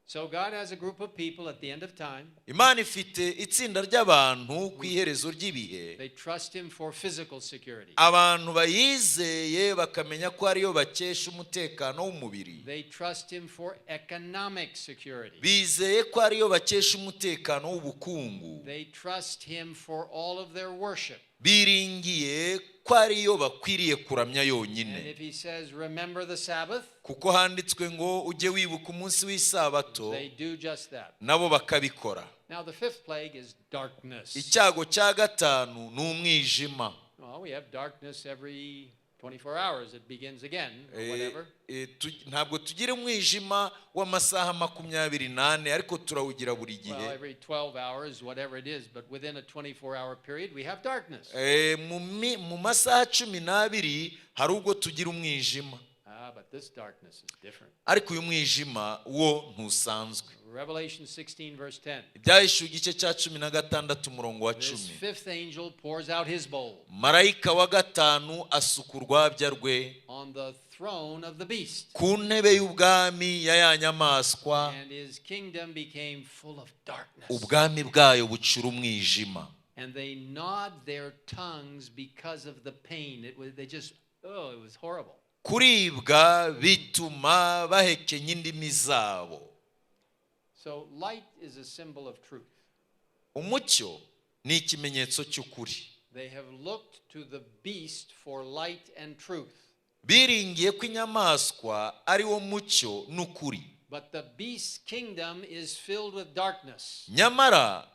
So God has a group of people at the end of time. Imana ifite itsinda ry'abantu ku iherezo ry'ibihe. They trust him for physical security. abantu bayizeye bakamenya ko ariyo bakesha umutekano w'umubiri. They trust him for economic security. bizeye ko ariyo bakesha umutekano w'ubukungu. They trust him for all of their worship. biringiye ko ariyo bakwiriye kuramya And yonyine. if he says, remember the Sabbath, Kuko handitswe ngo ujye wibuka umunsi w'isabato, they do just that. nabo bakabikora. Now the fifth plague is darkness. Icyago cya gatanu ni umwijima. Well, we have darkness every 24 hours. It begins again, or whatever. Ntabwo tugira umwijima w'amasaha 24 ariko turawugira buri Well, gihe. every 12 hours, whatever it is, but within a 24-hour period, we have darkness. Mu masaha 12 hari ubwo tugira umwijima. But this darkness is different. Ariko uyu mwijima wo ntusanzwe. Revelation 16, verse 10. Ibyahishuwe igice cya 16 umurongo wa This 10. fifth angel pours out his bowl Marayika wa gatanu asuka urwabya rwe on the throne of the beast, ku ntebe y'ubwami ya ya nyamaswa, and his kingdom became full of darkness. ubwami bwayo bucura umwijima. And they gnawed their tongues because of the pain. It was horrible. Kuribwa bituma bahekenya indimi zabo. So light is a symbol of truth. Umucyo ni ikimenyetso cy'ukuri. They have looked to the beast for light and truth. Biringiye ko inyamaswa ari wo mucyo n'ukuri. But the beast's kingdom is filled with darkness. Nyamara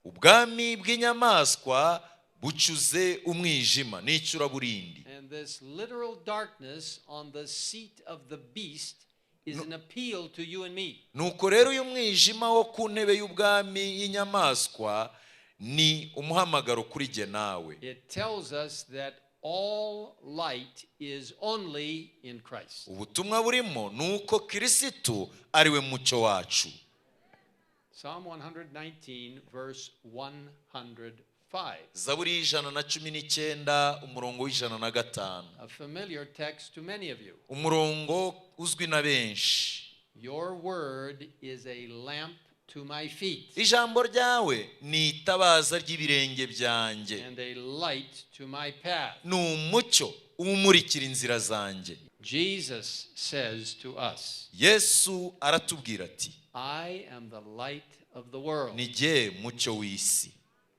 ubwami bw'inyamaswa bucuze umwijima n'icuraburindi. And this literal darkness on the seat of the beast is an appeal to you and me. Nuko rero uyu mwijima wo ku ntebe y'ubwami y'inyamaswa ni umuhamagaro kuri jye nawe. It tells us that all light is only in Christ. Ubutumwa burimo nuko Kristo ari we mucyo wacu. Psalm 119 verse 105. Zaburi 119 umurongo w'105. A familiar text to many of you. Umurongo uzwi na benshi. Your word is a lamp to my feet Ijambo ryawe ni itabaza ry'ibirenge byanjye, and a light to my path. ni umucyo umurikira inzira zanjye. Jesus says to us, Yesu aratubwira ati, I am the light of the world. ni jye mucyo w'isi.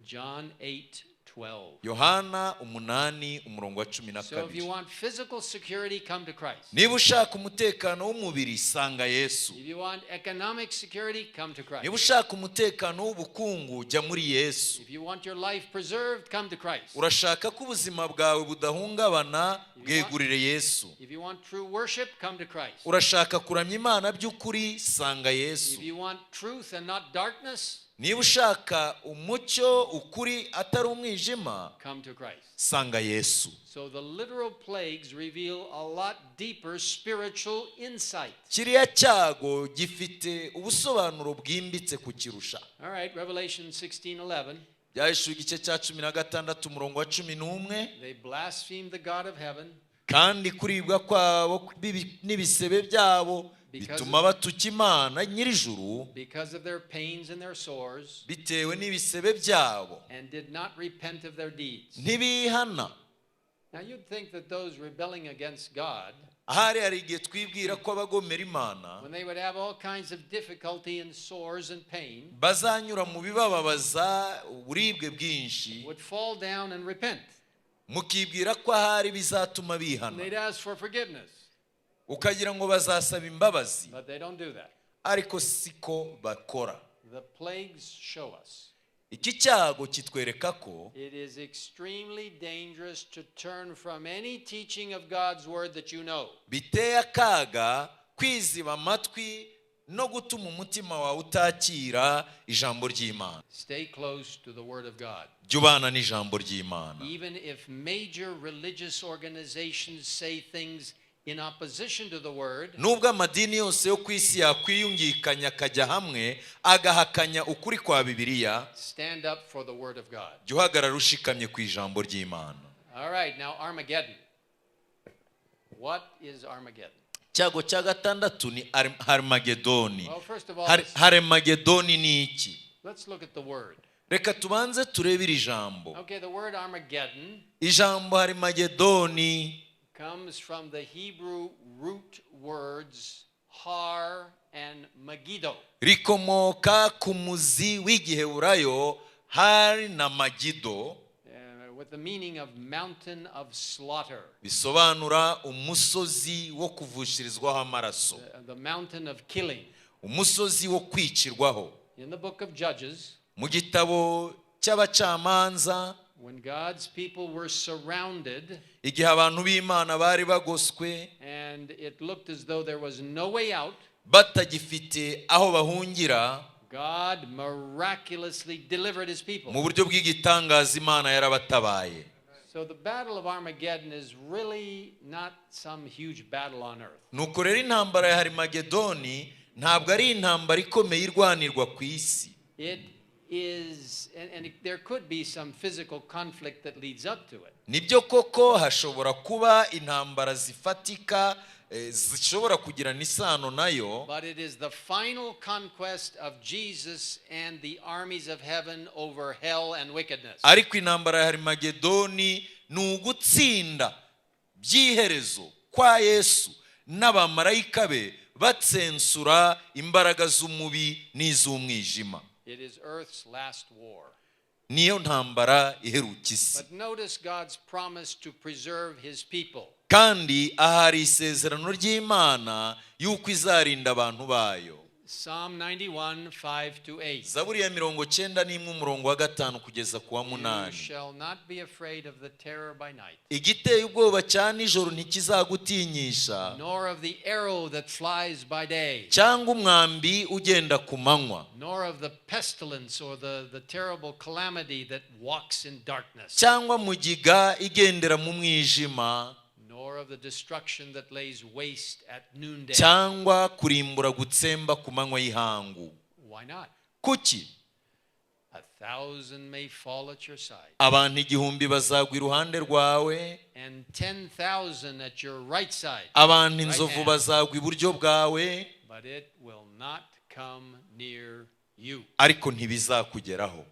John 8:12. Yohana 8 umurongo wa So if you 12. want physical security, come to Christ. Niba ushaka umutekano w'umubiri sanga Yesu. If you want economic security, come to Christ. Niba ushaka umutekano w'ubukungu jya muri Yesu. If you want your life preserved, come to Christ. Urashaka ko ubuzima bwawe budahungabana, bwegurire Yesu. If you want true worship, come to Christ. Urashaka kuramya Imana by'ukuri sanga Yesu. If you want truth and not darkness, Niba ushaka umucyo ukuri atari umwijima come to Christ. sanga Yesu. So the literal plagues reveal a lot deeper spiritual insight. Kiriya cyago gifite ubusobanuro bwimbitse kukirusha. All right, Revelation 16:11. Byahishuwe igice cya 16 umurongo wa 11. They blasphemed the God of heaven Kandi kuribwa kwabo n'ibisebe byabo bituma batuka Imana nyir'ijuru because of their pains and their sores, bitewe n'ibisebe byabo, and did not repent of their deeds. ntibihana. Now you'd think that those rebelling against God, Ahari hari igihe twibwira ko abagomera Imana when they would have all kinds of difficulty and sores and pain, bazanyura mu bibababaza uburibwe bwinshi, would fall down and repent. mukibwira ko ahari bizatuma And bihana, they'd ask for forgiveness. ukagira ngo bazasaba imbabazi, But they don't do that. ariko siko bakora. The plagues show us Iki cyago kitwereka ko it is extremely dangerous to turn from any teaching of God's word that you know. biteye akaga kwiziba amatwi no gutuma umutima wawe utakira ijambo ry'Imana. Stay close to the word of God. Jya ubana n'ijambo ry'Imana. Even if major religious organizations say things in opposition to the word, Nubwo amadini yose yo ku isi yakwiyungikanya akajya hamwe agahakanya ukuri kwa Bibiliya, stand up for the word of God. jya uhagarara ushikamye ku ijambo ry'Imana. All right, now Armageddon. What is Armageddon? Cyago cya gatandatu ni Haremadedoni. Well, first of all, Haremadedoni ni iki? let's look at the word. Reka tubanze turebe iri jambo. Okay, the word Armageddon Ijambo Haremadedoni comes from the Hebrew root words har and Megiddo. rikomoka ku muzi w'igiheburayo hari na Magido. with the meaning of mountain of slaughter. bisobanura umusozi wo kuvushirizwaho amaraso, The mountain of killing. umusozi wo kwicirwaho. In the book of Judges, mu gitabo cy'abacamanza, when God's people were surrounded igihe abantu b'Imana bari bagoswe and it looked as though there was no way out, batagifite aho bahungira, God miraculously delivered his people. mu buryo bw'igitangaza Imana yarabatabaye. So the battle of Armageddon is really not some huge battle on earth. nuko rero intambara ya Haremadedoni ntabwo ari intambara ikomeye irwanirwa ku isi. It is, and there could be some physical conflict that leads up to it. nibyo koko hashobora kuba intambara zifatika zishobora kugirana isano nayo, But it is the final conquest of Jesus and the armies of heaven over hell and wickedness. ariko intambara ya Harimagedoni ni ugutsinda by'iherezo kwa Yesu n'abamarayika be batsensura imbaraga z'umubi n'iz'umwijima. It is earth's last war. niyo ntambara iheruka isi. But notice God's promise to preserve his people. kandi ahari isezerano ry'Imana yuko izarinda abantu bayo. Psalm 91, 5-8. Zaburi ya 91 umurongo wa 5 kugeza ku wa You 8. shall not be afraid of the terror by night, igiteye ubwoba cya nijoro ntikizagutinyisha, nor of the arrow that flies by day, cyangwa umwambi ugenda ku manywa, nor of the pestilence or the terrible calamity that walks in darkness, cyangwa mugiga igendera mu mwijima, nor of the destruction that lays waste at noonday. cyangwa kurimbura gutsemba ku manywa y'ihangu. Why not? kuki? 1,000 may fall at your side, abantu 1000 bazagwa iruhande rwawe, and 10,000 at your right side, abantu inzovu bazagwa iburyo bwawe, but it will not come near you. ariko ntibizakugeraho.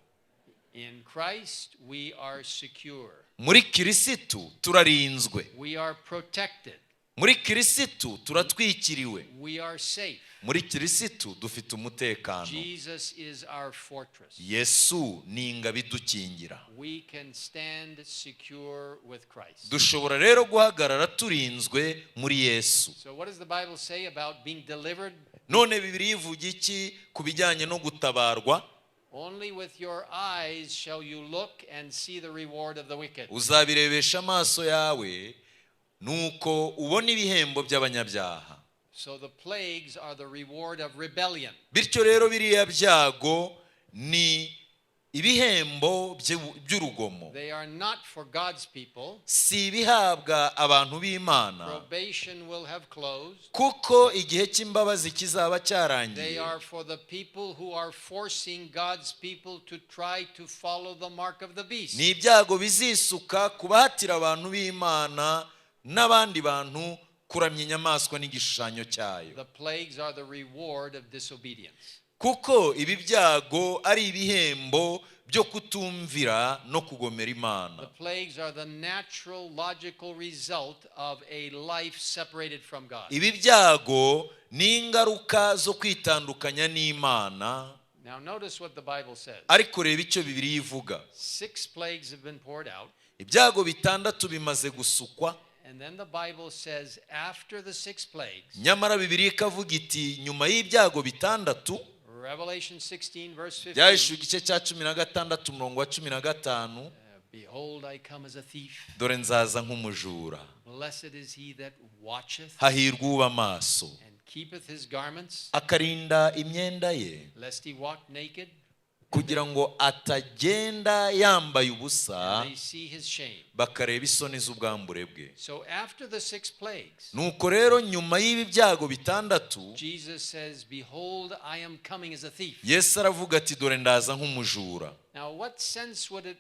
In Christ we are secure. muri Kirisitu turarinzwe, We are protected. muri Kirisitu turatwikiriwe, We are safe. muri Kirisitu dufite umutekano. Jesus is our fortress. Yesu ni ingabo idukingira. We can stand secure with Christ. dushobora rero guhagarara turinzwe muri Yesu. So what does the Bible say about being delivered? none Bibiliya ivuga iki ku bijyanye no gutabarwa? Only with your eyes shall you look and see the reward of the wicked. uzabirebesha amaso yawe nuko ubona ibihembo by'abanyabyaha. So the plagues are the reward of rebellion. bityo rero biriya byago ni ibihembo by'urugomo, They are not for God's people. si ibihabwa abantu b'Imana, Probation will have closed. kuko igihe cy'imbabazi kizaba They cyarangiye. are for the people who are forcing God's people to try to follow the mark of the beast. ni ibyago bizisuka ku bahatira abantu b'Imana n'abandi bantu kuramya inyamaswa n'igishushanyo cyayo. The plagues are the reward of disobedience. kuko ibi byago ari ibihembo byo kutumvira no kugomera Imana. The plagues are the natural, logical result of a life separated from God. ibi byago ni ingaruka zo kwitandukanya n'Imana. Now notice what the Bible says. ariko reba icyo Bibiliya ivuga. 6 plagues have been poured out. ibyago 6 bimaze gusukwa, And then the Bible says after the 6 plagues, nyamara Bibiliya ikavuga iti nyuma y'ibyago 6, Revelation 16 verse 15, byahishuwe igice cya 16 umurongo wa 15, behold, I come as a thief. dore nzaza nk'umujura. Blessed is he that watcheth hahirwa uba amaso and keepeth his garments, akarinda imyenda ye, lest he walk naked, kugira ngo atagenda yambaye and ubusa they see his shame. bakareba isoni z'ubwambure bwe. So after the 6 plagues, nuko rero nyuma y'ibi byago 6, Jesus says, behold, I am coming as a thief. Yesu aravuga ati dore ndaza nk'umujura. Now, what sense would it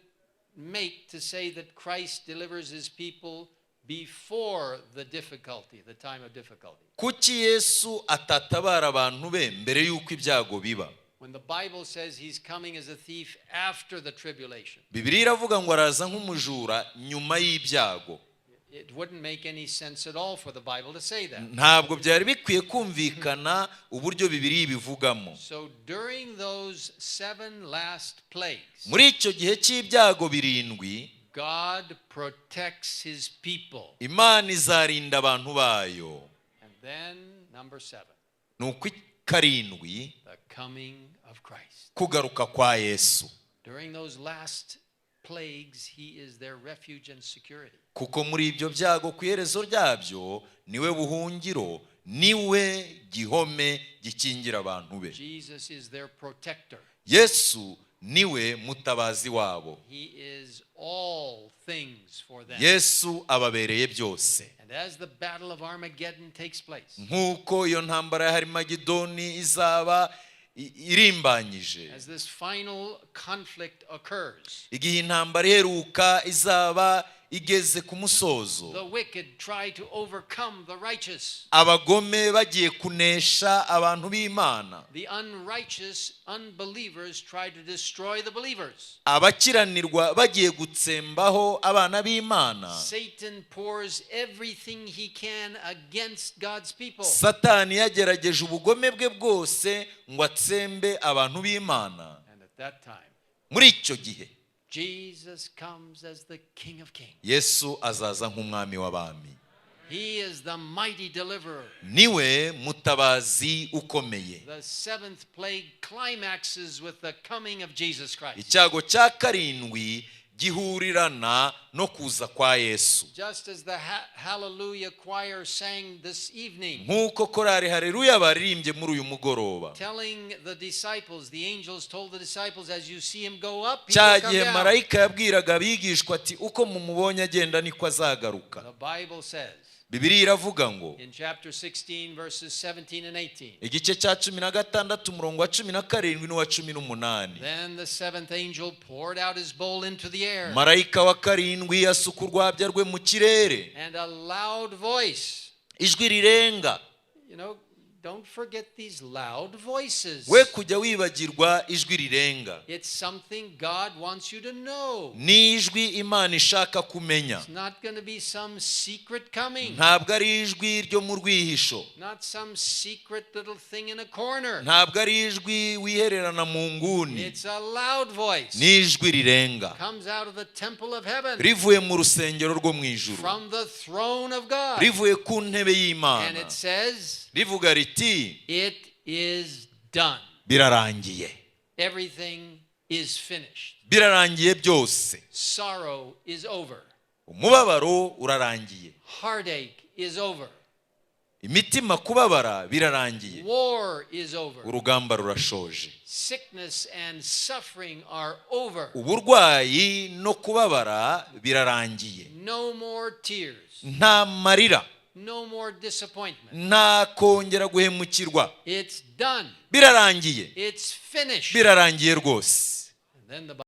make to say that Christ delivers his people before the difficulty, the time of difficulty? kuki Yesu atatabara abantu be mbere y'uko ibyago biba? When the Bible says he's coming as a thief after the tribulation, Bibiliya iravuga ngo araza nk'umujura nyuma y'ibyago. it wouldn't make any sense at all for the Bible to say that. ntabwo byari bikwiye kumvikana uburyo Bibiliya ibivugamo. So during those 7 last plagues, muri icyo gihe cy'ibyago 7, God protects his people. Imana izarinda abantu bayo. And then number 7. Nuko karindwi, the coming of Christ. kugaruka kwa Yesu. During those last plagues, he is their refuge and security. Kuko muri ibyo byago ku iherezo ryabyo niwe buhungiro, niwe gihome gikingira abantu be. Jesus is their protector. Yesu niwe mutabazi wabo. He is all things for them. Yesu ababereye byose. And as the battle of Armageddon takes place, nkuko iyo ntambara ya Haremadedoni izaba irimbanyije, as this final conflict occurs, igihe intambara iheruka izaba igeze ku musozo, the wicked try to overcome the righteous. abagome bagiye kunesha abantu b'Imana, The unrighteous unbelievers try to destroy the believers. abakiranirwa bagiye gutsembaho abana b'Imana. Satan pours everything he can against God's people. Satani yagerageje ubugome bwe bwose ngo atsembe abantu b'Imana. And at that time, muri icyo gihe Jesus comes as the King of Kings. Yesu azaza nk'umwami w'abami. He is the mighty deliverer. Niwe mutabazi ukomeye. The 7th plague climaxes with the coming of Jesus Christ. Icyago cya karindwi gihurirana no kuza kwa Yesu. Just as the Hallelujah choir sang this evening, nkuko korari Haleluya baririmbye muri uyu mugoroba, telling the disciples, the angels told the disciples, as you see him go up, he will cya come gihe down. marayika yabwiraga abigishwa ati uko mumubonye agenda niko azagaruka. The Bible says Bibiliya iravuga ngo in chapter 16 verses 17 and 18, igice cya 16 umurongo wa 17 n'uwa 18, then the 7th angel poured out his bowl into the air, marayika wa karindwi asuka urwabya rwe mu kirere, and a loud voice. ijwi rirenga. You know, don't forget these loud voices. We kujya wibagirwa ijwi rirenga. It's something God wants you to know. Ni ijwi Imana ishaka kumenya. It's not going to be some secret coming. Ntabwo ari ijwi ryo mu rwihisho. Not some secret little thing in a corner. Ntabwo ari ijwi wihererana mu nguni. It's a loud voice. Ni ijwi rirenga. Comes out of the temple of heaven. Rivuye mu rusengero rwo mu ijuru. From the throne of God. Rivuye ku ntebe And y'Imana. it says, Rivuga riti, it is done. birarangiye. Everything is finished. Birarangiye byose. Sorrow is over. Umubabaro urarangiye. Heartache is over. Imitima kubabara birarangiye. War is over. Urugamba rurashoje. Sickness and suffering are over. Uburwayi no kubabara birarangiye. No more tears. Nta marira. No more disappointment. Nta kongera guhemukirwa. It's done. Birarangiye. It's finished. Birarangiye rwose. And then the